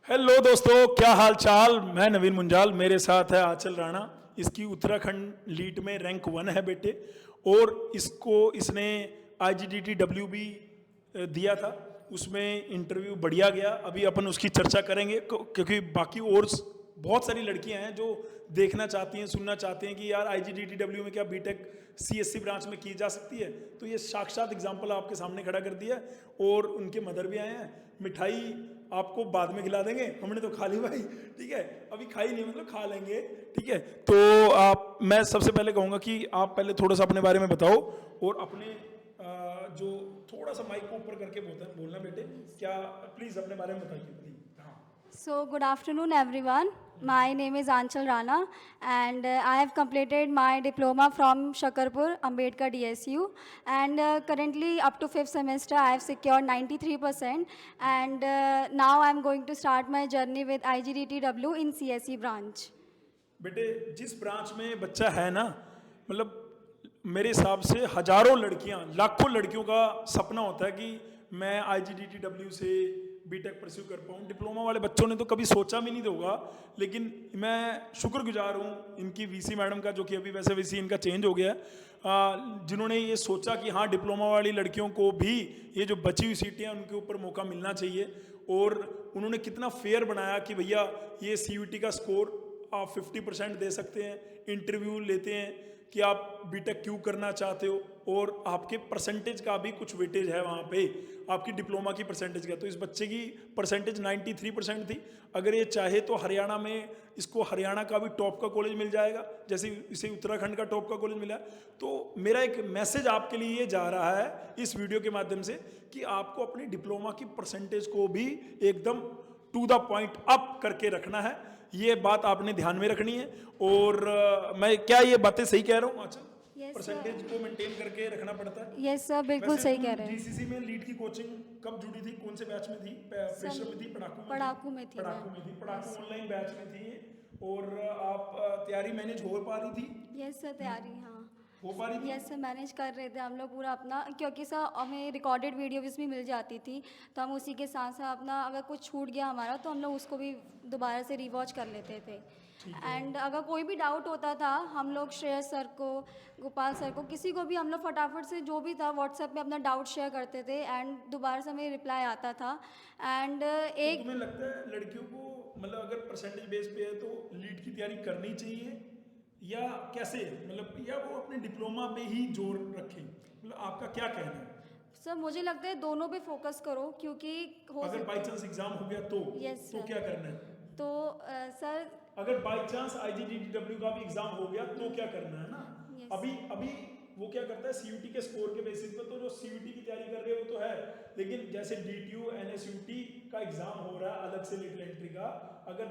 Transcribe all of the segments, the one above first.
Hello दोस्तों, क्या हाल चाल। मैं नवीन मुंजाल, मेरे साथ है आंचल राणा। इसकी उत्तराखंड लीट में रैंक 1 है बेटे, और इसने IGDTUW भी दिया था, उसमें इंटरव्यू बढ़िया गया। अभी अपन उसकी चर्चा करेंगे क्योंकि बाकी और बहुत सारी लड़कियां हैं जो देखना चाहती हैं, सुनना चाहते हैं कि यार IGDTUW में क्या B.Tech CSE ब्रांच में की जा सकती है। तो ये साक्षात एग्जाम्पल आपके सामने खड़ा कर दिया है। और उनके मदर भी आए हैं। मिठाई आपको बाद में खिला देंगे, हमने तो खा ली भाई, ठीक है। अभी खाई नहीं, मतलब खा लेंगे, ठीक है। तो मैं सबसे पहले कहूँगा कि आप पहले थोड़ा सा अपने बारे में बताओ, और अपने जो थोड़ा सा माइक को ऊपर करके बोलना बेटे, क्या प्लीज़ अपने बारे में बताइए प्लीज। हाँ। So good afternoon everyone. My name is Anchal Rana and I have completed my diploma from Shakarpur, Ambedkar DSU, and currently up to 5th semester I have secured 93% and now I am going to start my journey with IGDTUW in CSE branch. बेटे जिस branch में बच्चा है ना, मतलब मेरे हिसाब से हजारों लड़कियां, लाखों लड़कियों का सपना होता है कि मैं IGDTUW से B.Tech परस्यू कर पाऊँ। डिप्लोमा वाले बच्चों ने तो कभी सोचा भी नहीं होगा, लेकिन मैं शुक्रगुजार हूँ इनकी VC मैडम का, जो कि अभी वैसे VC इनका चेंज हो गया है, जिन्होंने ये सोचा कि हाँ डिप्लोमा वाली लड़कियों को भी ये जो बची हुई सीटें हैं उनके ऊपर मौका मिलना चाहिए। और उन्होंने कितना फेयर बनाया कि भैया ये CUET का स्कोर आप 50% दे सकते हैं, इंटरव्यू लेते हैं कि आप B.Tech क्यों करना चाहते हो, और आपके परसेंटेज का भी कुछ वेटेज है वहाँ पे, आपकी डिप्लोमा की परसेंटेज का। तो इस बच्चे की परसेंटेज 93% थी। अगर ये चाहे तो हरियाणा में इसको हरियाणा का भी टॉप का कॉलेज मिल जाएगा, जैसे इसे उत्तराखंड का टॉप का कॉलेज मिला। तो मेरा एक मैसेज आपके लिए ये जा रहा है इस वीडियो के माध्यम से कि आपको अपनी डिप्लोमा की परसेंटेज को भी एकदम टू द पॉइंट अप करके रखना है। ये बात आपने ध्यान में रखनी है। और मैं क्या ये बातें सही कह रहा हूँ आंचल? परसेंटेज को मेंटेन करके रखना पड़ता है। यस सर, बिल्कुल सही कह रहे हैं। GCC में लीट की कोचिंग कब जुड़ी थी, कौन से बैच में थी? प्रिशरम में थी, पढ़ाकू में थी। पढ़ाकू ऑनलाइन बैच में थी। और आप तैयारी मैनेज हो पा रही थी? यस सर, तैयारी हाँ हो पा रही थी? यस सर, मैनेज कर रहे थे हम लोग पूरा अपना, क्योंकि सर हमें रिकॉर्डेड वीडियोज़ भी मिल जाती थी, तो हम उसी के साथ साथ अपना अगर कुछ छूट गया हमारा तो हम लोग उसको भी दोबारा से रिवॉच कर लेते थे। एंड अगर कोई भी डाउट होता था हम लोग श्रेयस सर को, गोपाल सर को, किसी को भी हम लोग फटाफट से जो भी था व्हाट्सएप पे अपना डाउट शेयर करते थे एंड दोबारा से हमें रिप्लाई आता था। एंड एक तुम्हें लगता है लड़कियों को, मतलब अगर परसेंटेज बेस पे है तो लीट की तैयारी करनी चाहिए या कैसे, मतलब या वो अपने डिप्लोमा पे ही जोर रखें, मतलब आपका क्या कहना है? सर मुझे लगता है दोनों पे फोकस करो, क्योंकि अगर बाई चांस एग्जाम हो गया तो यस तो क्या करना है? तो सर अगर बाई चांस IGDTUW का भी एग्जाम हो गया तो क्या करना है ना? Yes. अभी वो क्या करता है, CUET के स्कोर के बेसिस पे, तो जो CUET की तैयारी कर रहे हो वो तो है, लेकिन जैसे DTU NSUT का एग्जाम हो रहा है अलग से लेटरल एंट्री का, अगर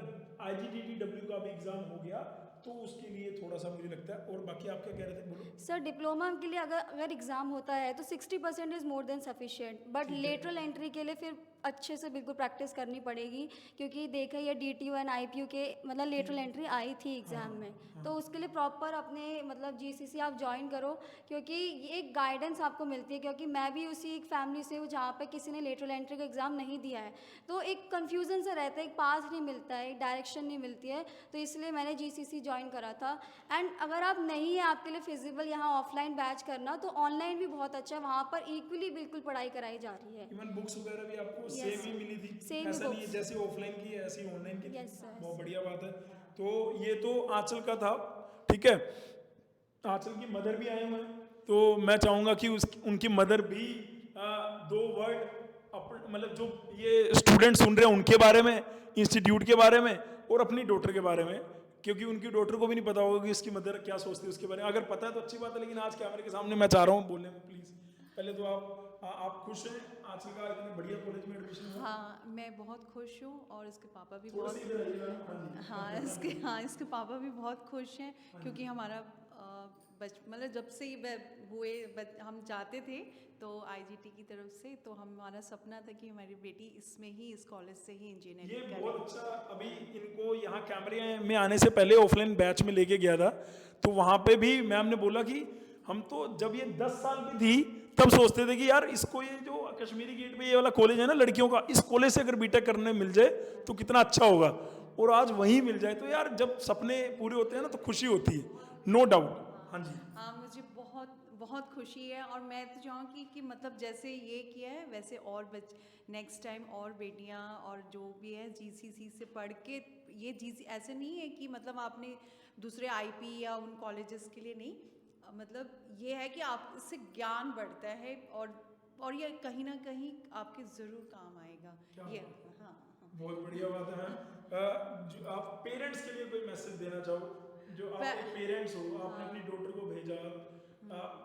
IGDTUW का भी एग्जाम हो गया तो उसके लिए थोड़ा सा मुझे लगता है। और बाकी आप क्या कह रहे थे, बोलो। सर डिप्लोमा के लिए अगर एग्ज़ाम होता है तो 60% is more than sufficient, but lateral entry के लिए फिर अच्छे से बिल्कुल प्रैक्टिस करनी पड़ेगी, क्योंकि देखें ये DTU एंड IPU के मतलब लेटरल एंट्री आई थी एग्ज़ाम में, तो उसके लिए प्रॉपर अपने मतलब GCC आप ज्वाइन करो, क्योंकि ये एक गाइडेंस आपको मिलती है। क्योंकि मैं भी उसी एक फैमिली से हूँ जहाँ पे किसी ने लेटरल एंट्री का एग्ज़ाम नहीं दिया है, तो एक कन्फ्यूज़न सा रहता है, एक पाथ नहीं मिलता है, एक डायरेक्शन नहीं मिलती है, तो इसलिए मैंने GCC ज्वाइन करा था। एंड अगर आप नहीं है आपके लिए फिजिबल यहाँ ऑफलाइन बैच करना, तो ऑनलाइन भी बहुत अच्छा है, वहाँ पर इक्वली बिल्कुल पढ़ाई कराई जा रही है। इवन बुक्स वगैरह भी आपको Yes. सेम ही मिली थी? Same ऐसा नहीं है books. जैसे ऑफलाइन की है ऐसे ही ऑनलाइन की थी? Yes, sir. बहुत बढ़िया बात है। तो ये तो आंचल का था, ठीक है। आंचल की मदर भी आए हुए हैं, तो मैं चाहूँगा कि उनकी मदर भी दो वर्ड मतलब जो ये स्टूडेंट सुन रहे हैं उनके बारे में, इंस्टीट्यूट के बारे में, और अपनी डॉटर के बारे में, क्योंकि उनकी डॉटर को भी नहीं पता होगा कि इसकी मदर क्या सोचती है उसके बारे में। अगर पता है तो अच्छी बात है, लेकिन आज कैमरे के सामने मैं चाह रहा हूँ बोलने में, प्लीज़। पहले तो आप खुश हैं आंचल का इतने बढ़िया कॉलेज में एडमिशन हुआ? हाँ, मैं बहुत खुश हूँ और इसके पापा भी बहुत, हाँ इसके पापा भी बहुत खुश हैं, क्योंकि हमारा मतलब जब से ही हुए हम जाते थे तो IGT की तरफ से, तो हमारा सपना था कि हमारी बेटी इसमें ही, इस कॉलेज से ही इंजीनियरिंग करे। बहुत अच्छा। अभी इनको यहाँ कैमरे में आने से पहले ऑफलाइन बैच में लेके गया था, तो वहाँ पे भी मैम ने बोला कि हम तो जब ये 10 साल की थी तब सोचते थे कि यार इसको ये जो कश्मीरी गेट पे ये वाला कॉलेज है ना लड़कियों का, इस कॉलेज से अगर बीटेक करने मिल जाए तो कितना अच्छा होगा, और आज वहीं मिल जाए तो यार जब सपने पूरे होते हैं ना तो खुशी होती है, नो डाउट। हाँ जी। हाँ, मुझे बहुत बहुत खुशी है, और मैं तो चाहूँगी कि मतलब जैसे ये किया है वैसे और नेक्स्ट टाइम और बेटियाँ और जो भी है जीसीसी से पढ़ के, ये जीसी ऐसे नहीं है कि मतलब आपने दूसरे आईपी या उन कॉलेजेस के लिए नहीं, मतलब ये है कि आप इससे ज्ञान बढ़ता है, और ये कहीं ना कहीं आपके ज़रूर काम आएगा ये। हाँ, बहुत बढ़िया बात है मैम। जो आप पेरेंट्स के लिए कोई मैसेज देना चाहो, जो आप एक पेरेंट्स हो, आपने अपनी डॉटर को भेजा,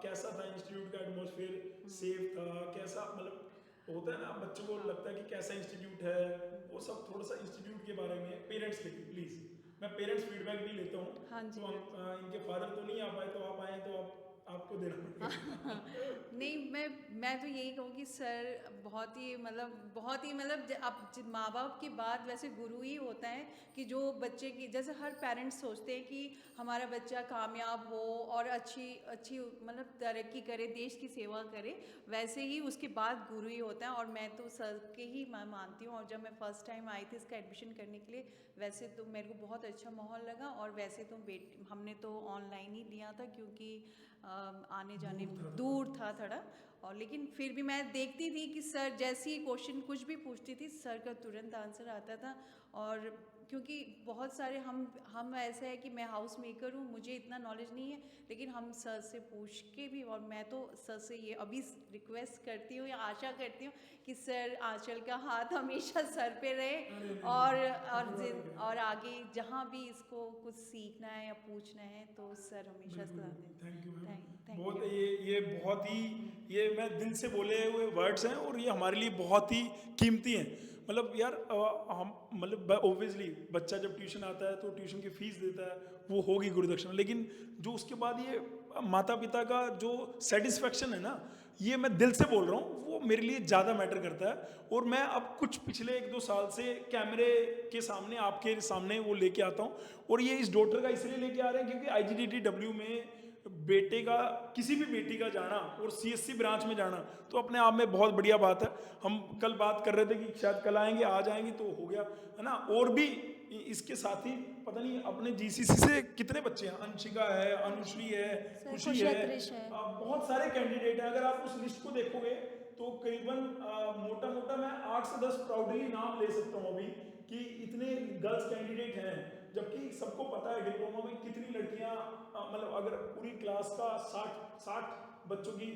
कैसा था इंस्टीट्यूट का एटमॉस्फेयर, सेफ था कैसा, मतलब होता है ना बच्चों को लगता है कि कैसा इंस्टीट्यूट है, वो सब थोड़ा सा इंस्टीट्यूट के बारे में पेरेंट्स के लिए प्लीज। मैं पेरेंट्स फीडबैक भी लेता हूँ। हाँ जी, तो इनके फादर तो नहीं आ पाए, तो आप आए तो आपको देना पड़ेगा। नहीं, मैं तो यही कहूँगी सर, बहुत ही मतलब अब माँ बाप के बाद वैसे गुरु ही होता है कि जो बच्चे की, जैसे हर पेरेंट्स सोचते हैं कि हमारा बच्चा कामयाब हो और अच्छी मतलब तरक्की करे, देश की सेवा करे, वैसे ही उसके बाद गुरु ही होता है। और मैं तो सर के ही मैं मानती हूँ, और जब मैं फर्स्ट टाइम आई थी इसका एडमिशन करने के लिए, वैसे तो मेरे को बहुत अच्छा माहौल लगा, और वैसे तो हमने तो ऑनलाइन ही लिया था क्योंकि आने जाने दूर था थोड़ा, और लेकिन फिर भी मैं देखती थी कि सर जैसे ही क्वेश्चन कुछ भी पूछती थी सर का तुरंत आंसर आता था। और क्योंकि बहुत सारे हम ऐसे है कि मैं हाउस मेकर हूँ, मुझे इतना नॉलेज नहीं है, लेकिन हम सर से पूछ के भी, और मैं तो सर से ये अभी रिक्वेस्ट करती हूँ या आशा करती हूँ कि सर आंचल का हाथ हमेशा सर पे रहे, और आगे जहाँ भी इसको कुछ सीखना है या पूछना है तो सर हमेशा साथ दें। Thank you ma'am. थैंक बहुत यू। ये बहुत ही, ये मैं दिल से बोले हुए वर्ड्स हैं, और ये हमारे लिए बहुत ही कीमती हैं। मतलब यार हम मतलब ओब्वियसली बच्चा जब ट्यूशन आता है तो ट्यूशन की फीस देता है, वो होगी गुरुदक्षिणा, लेकिन जो उसके बाद ये माता पिता का जो सेटिस्फेक्शन है ना, ये मैं दिल से बोल रहा हूँ, वो मेरे लिए ज़्यादा मैटर करता है। और मैं अब कुछ पिछले 1-2 साल से कैमरे के सामने, आपके सामने वो लेके आता हूँ, और ये इस डॉटर का इसलिए लेके आ रहे हैं क्योंकि IGDTUW में बेटे का, किसी भी बेटी का जाना और CSE ब्रांच में जाना तो अपने आप में बहुत बढ़िया बात है। हम कल बात कर रहे थे कि शायद कल आएंगे, आ जाएंगे तो हो गया है ना। और भी इसके साथ ही पता नहीं अपने GCC से कितने बच्चे हैं, अंशिका है, अनुश्री है, खुशी है, कृष है। बहुत सारे कैंडिडेट हैं। अगर आप उस लिस्ट को देखोगे तो करीबन मोटा मोटा मैं 8 से 10 प्राउडली नाम ले सकता हूँ अभी, कि इतने गर्ल्स कैंडिडेट हैं, जबकि सबको पता है डिप्लोमा में कितनी लड़कियां, मतलब अगर पूरी क्लास का 60 बच्चों की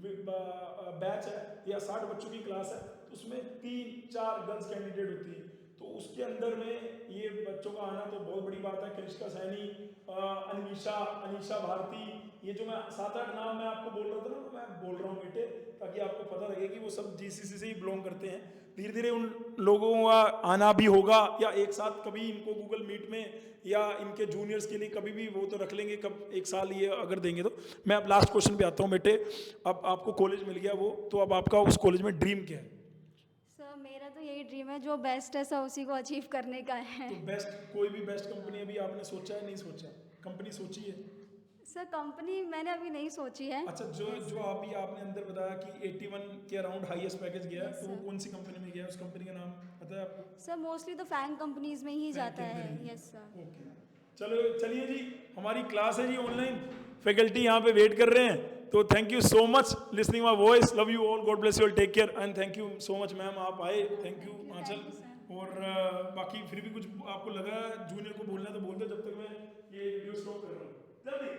बैच है या 60 बच्चों की क्लास है, तो उसमें 3-4 गर्ल्स कैंडिडेट होती हैं। तो उसके अंदर में ये बच्चों का आना तो बहुत बड़ी बात है। कृष्का सैनी, अनीशा भारती, ये जो मैं 7-8 नाम मैं आपको बोल रहा था ना, तो मैं बोल रहा हूँ बेटे ताकि आपको पता लगे कि वो सब GCC से ही बिलोंग करते हैं। धीरे धीरे उन लोगों का आना भी होगा, या एक साथ कभी इनको गूगल मीट में या इनके जूनियर्स के लिए कभी भी वो तो रख लेंगे, कब एक साल ये अगर देंगे तो। मैं अब लास्ट क्वेश्चन पे आता हूँ बेटे, अब आपको कॉलेज मिल गया वो, तो अब आपका उस कॉलेज में ड्रीम क्या है? सर मेरा तो यही ड्रीम है, जो बेस्ट है सर उसी को अचीव करने का है। तो बेस्ट, कोई भी बेस्ट कंपनी अभी आपने सोचा है, नहीं सोचा? कंपनी सोची है? सर कंपनी मैंने अभी नहीं सोची है। अच्छा, जो अभी आपने अंदर बताया कि 81 के अराउंड हाईएस्ट पैकेज गया है, Yes, तो वो sir. कौन सी कंपनी में गया है? उस कंपनी का नाम पता है आपको? सर मोस्टली तो फैंग कंपनीज में ही जाता है। Bank yes sir. ओके, चलो चलिए जी, हमारी क्लास है जी ऑनलाइन, फैकल्टी यहाँ पे वेट कर रहे हैं। तो thank you so much listening my voice, love you all, God bless you all, take care and thank you so much ma'am, आप आए, थैंक यू आंचल। और बाकी फिर भी कुछ आपको लगा जूनियर को बोलना है तो बोल दो, जब तक मैं ये वीडियो स्टॉप कर रहा हूँ। जल्दी।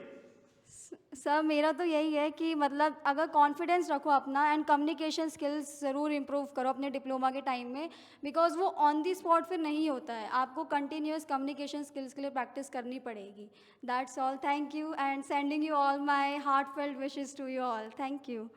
सर मेरा तो यही है कि मतलब अगर कॉन्फिडेंस रखो अपना, एंड कम्युनिकेशन स्किल्स ज़रूर इम्प्रूव करो अपने डिप्लोमा के टाइम में, बिकॉज वो ऑन दी स्पॉट फिर नहीं होता है, आपको कंटिन्यूस कम्युनिकेशन स्किल्स के लिए प्रैक्टिस करनी पड़ेगी। That's all, thank you and sending you all my heartfelt wishes to you all, thank you.